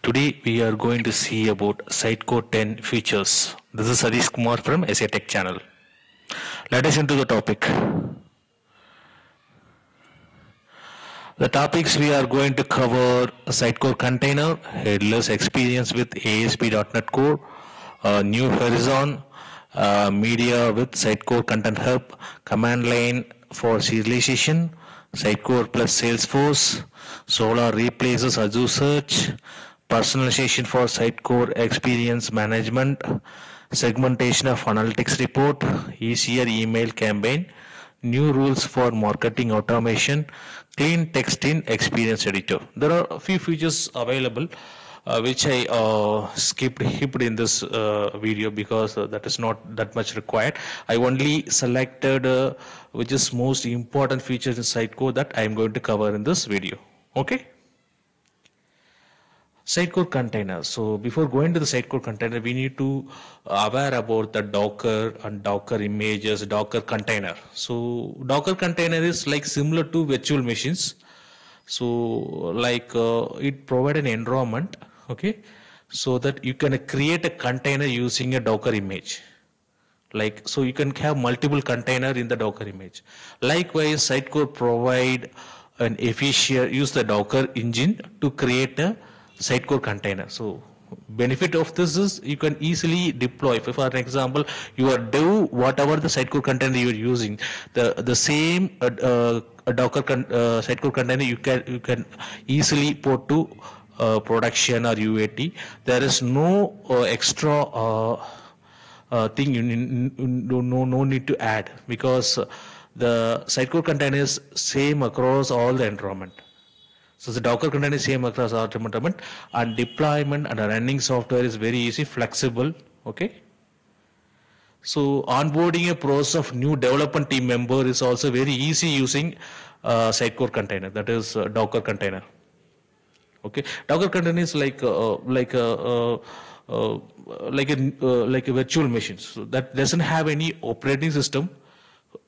Today we are going to see about Sitecore 10 features. This is Sadish Kumar from SA Tech channel. Let us into the topic. The topics we are going to cover: Sitecore container, headless experience with ASP.NET Core, New Horizon, media with Sitecore Content Hub, command line for serialization, Sitecore plus Salesforce, Solar replaces Azure Search, personalization for Sitecore experience management, segmentation of analytics report, easier email campaign, new rules for marketing automation, clean text in experience editor. There are a few features available which I skipped in this video because that is not that much required. I only selected which is most important features in Sitecore that I am going to cover in this video. Okay. Sitecore container. So before going to the Sitecore container, we need to aware about the Docker and Docker images, Docker container. So Docker container is like similar to virtual machines. So like it provide an environment, okay, so that you can create a container using a Docker image. Like, so you can have multiple container in the Docker image. Likewise, Sitecore provide an efficient, use the Docker engine to create a Sitecore container. So benefit of this is you can easily deploy. For example, you are do whatever the Sitecore container you are using, the same Docker Sitecore container you can easily port to production or UAT. There is no extra thing you no need to add, because the Sitecore container is same across all the environment. So the Docker container is same across all environment, and deployment and running software is very easy, flexible. Okay. So onboarding a process of new development team member is also very easy using Sitecore container, that is Docker container. Okay, Docker container is like a virtual machine, so that doesn't have any operating system.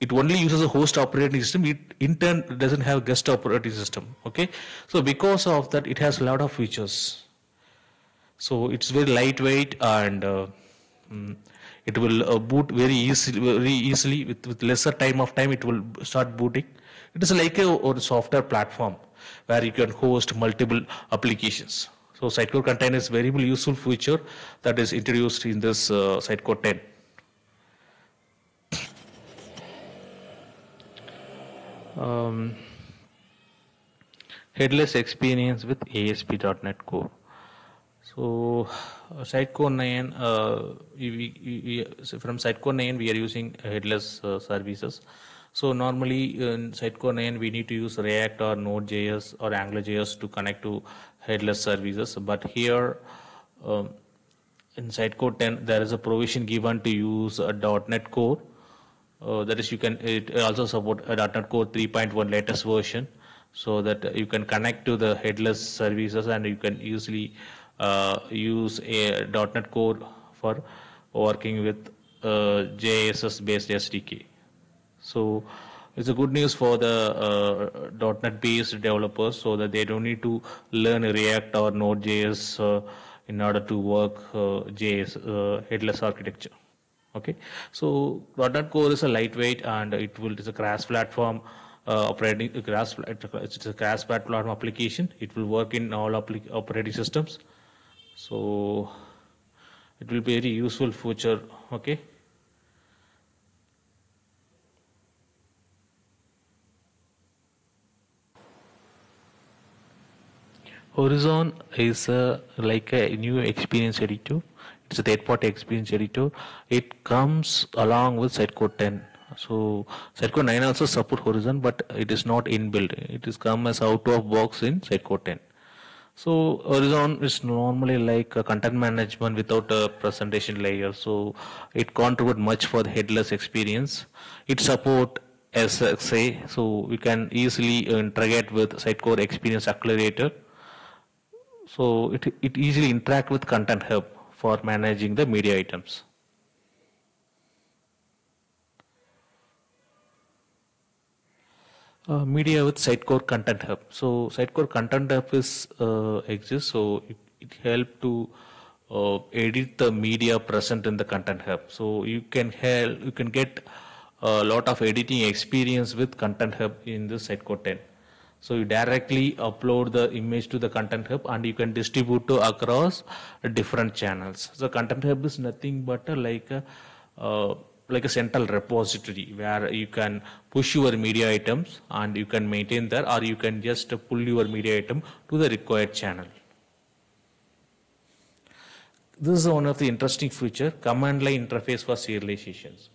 It only uses a host operating system. It in turn doesn't have guest operating system. Okay, so because of that, it has a lot of features. So it's very lightweight, and it will boot very easily with lesser time. It will start booting. It is like a software platform where you can host multiple applications. So Sitecore container is very useful feature that is introduced in this Sitecore 10. Headless experience with ASP.NET Core. So Sitecore 9, from Sitecore 9 we are using headless services. So normally in Sitecore 9 we need to use React or Node.js or AngularJS to connect to headless services. But here in Sitecore 10 there is a provision given to use a .NET Core. That is, it also support a .NET Core 3.1 latest version, so that you can connect to the headless services, and you can easily use a .NET Core for working with JSS based SDK. So it's a good news for the .NET based developers, so that they don't need to learn React or Node.js in order to work JS headless architecture. Okay, so .NET Core is a lightweight, and it's a cross platform it's a cross platform application. It will work in all operating systems. So it will be a very useful feature. Okay. Horizon is like a new experience editor. It's a third-party experience editor. It comes along with Sitecore 10. So Sitecore 9 also support Horizon, but it is not inbuilt. It is come as out of box in Sitecore 10. So Horizon is normally like a content management without a presentation layer. So it contribute much for the headless experience. It support SXA, so we can easily integrate with Sitecore Experience Accelerator. So it easily interact with Content Hub for managing the media items. Media with Sitecore Content Hub. So Sitecore Content Hub is exists. So it help to edit the media present in the Content Hub. So you can get a lot of editing experience with Content Hub in the Sitecore 10. So you directly upload the image to the Content Hub and you can distribute to across different channels. So Content Hub is nothing but like a central repository where you can push your media items and you can maintain there, or you can just pull your media item to the required channel. This is one of the interesting feature, command line interface for serializations.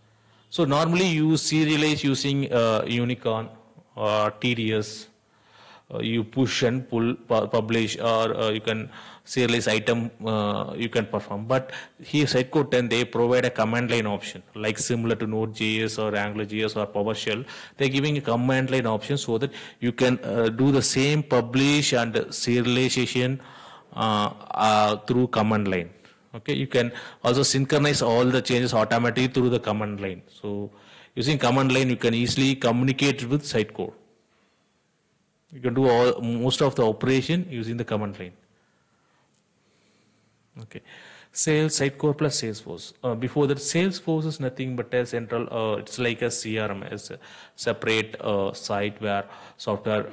So normally you serialize using Unicorn or TDS. You push and pull, publish, or you can serialize item, you can perform. But here Sitecore 10, they provide a command line option, like similar to Node.js or AngularJS or PowerShell. They're giving a command line option so that you can do the same publish and serialization through command line. Okay, you can also synchronize all the changes automatically through the command line. So using command line, you can easily communicate with Sitecore. You can do most of the operation using the command line. Okay, Sales Sitecore plus Salesforce. Before that, Salesforce is nothing but a central. It's like a CRM, as a separate site where software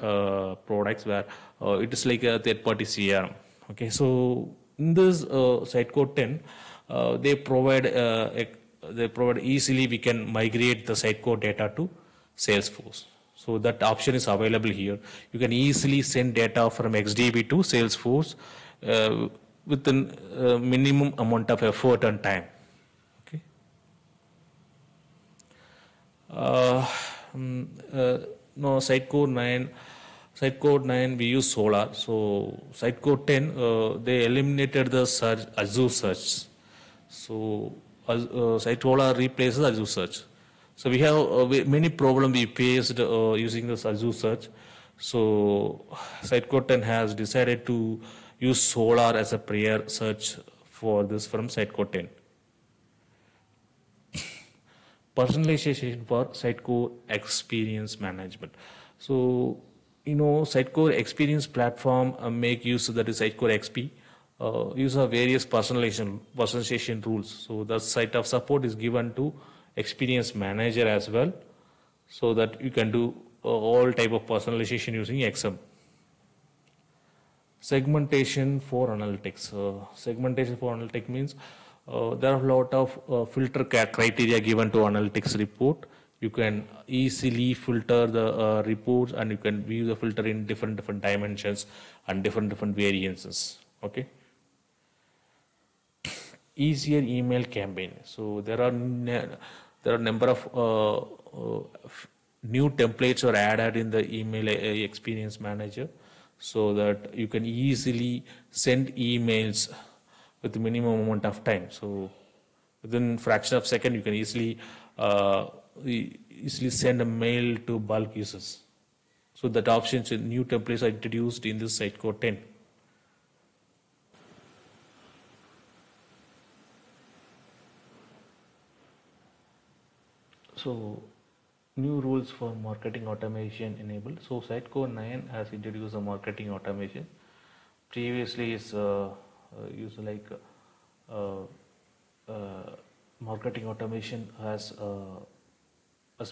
products where it is like a third-party CRM. Okay, so in this Sitecore 10, they provide easily. We can migrate the Sitecore data to Salesforce. So that option is available here. You can easily send data from XDB to Salesforce within minimum amount of effort and time. Okay. No, Sitecore 9 we use Solar. So Sitecore 10 they eliminated the search, Azure search. So Solar replaces Azure search. So we have many problems we faced using this Azure search. So Sitecore 10 has decided to use Solar as a prior search for this from Sitecore 10. Personalization for Sitecore experience management. So Sitecore experience platform make use of that is Sitecore XP. Use of various personalization rules. So the site of support is given to experience manager as well, so that you can do all type of personalization using XM. Segmentation for analytics. Segmentation for analytics means there are a lot of filter criteria given to analytics report. You can easily filter the reports, and you can view the filter in different dimensions and different variances. Okay. Easier email campaign. So there are number of new templates are added in the email experience manager, so that you can easily send emails with the minimum amount of time. So within fraction of second, you can easily send a mail to bulk users. So that options in new templates are introduced in this Sitecore 10. So new rules for marketing automation enabled. So Sitecore 9 has introduced a marketing automation. Previously is used like marketing automation has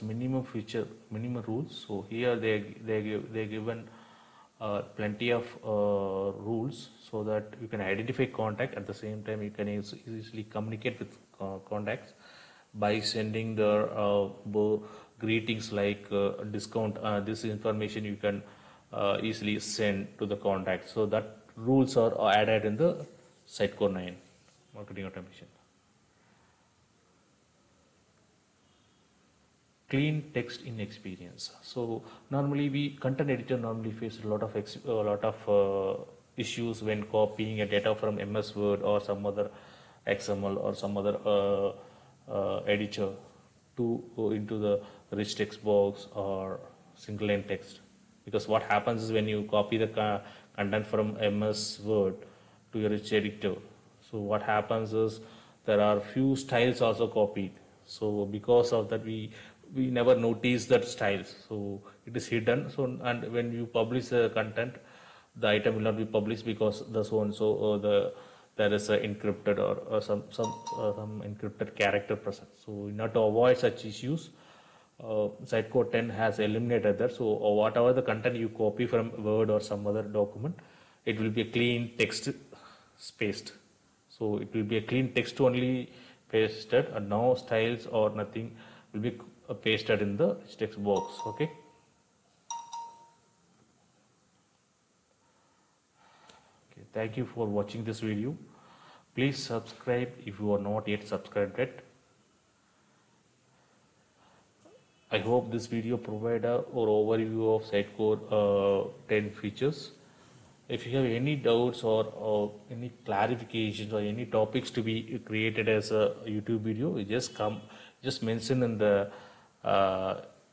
minimum feature, minimum rules. So here they given plenty of rules, so that you can identify contact. At the same time, you can easily communicate with contacts by sending the greetings like discount. This information you can easily send to the contact. So that rules are added in the Sitecore 9 marketing automation. Clean text in experience. So normally content editor normally face a lot of issues when copying a data from MS Word or some other XML or some other editor to go into the rich text box or single line text. Because what happens is when you copy the content from MS Word to your rich editor, so what happens is there are few styles also copied. So because of that, we never notice that styles. So it is hidden. So and when you publish the content, the item will not be published because the so and so there is a encrypted or some encrypted character present. So in order to avoid such issues, Sitecode 10 has eliminated that. So whatever the content you copy from Word or some other document, it will be a clean text spaced. So it will be a clean text only pasted, and no styles or nothing will be pasted in the text box. Okay. Okay. Thank you for watching this video. Please subscribe if you are not yet subscribed yet. I hope this video provided an overview of Sitecode 10 features. If you have any doubts or any clarifications or any topics to be created as a YouTube video, you just mention in the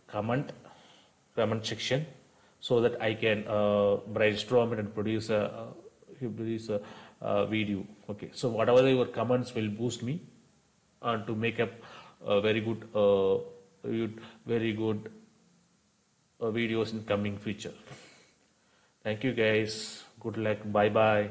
comment section so that I can brainstorm it and produce a video. Okay, so whatever your comments will boost me to make up a very good videos in coming future. Thank you guys. Good luck. Bye bye.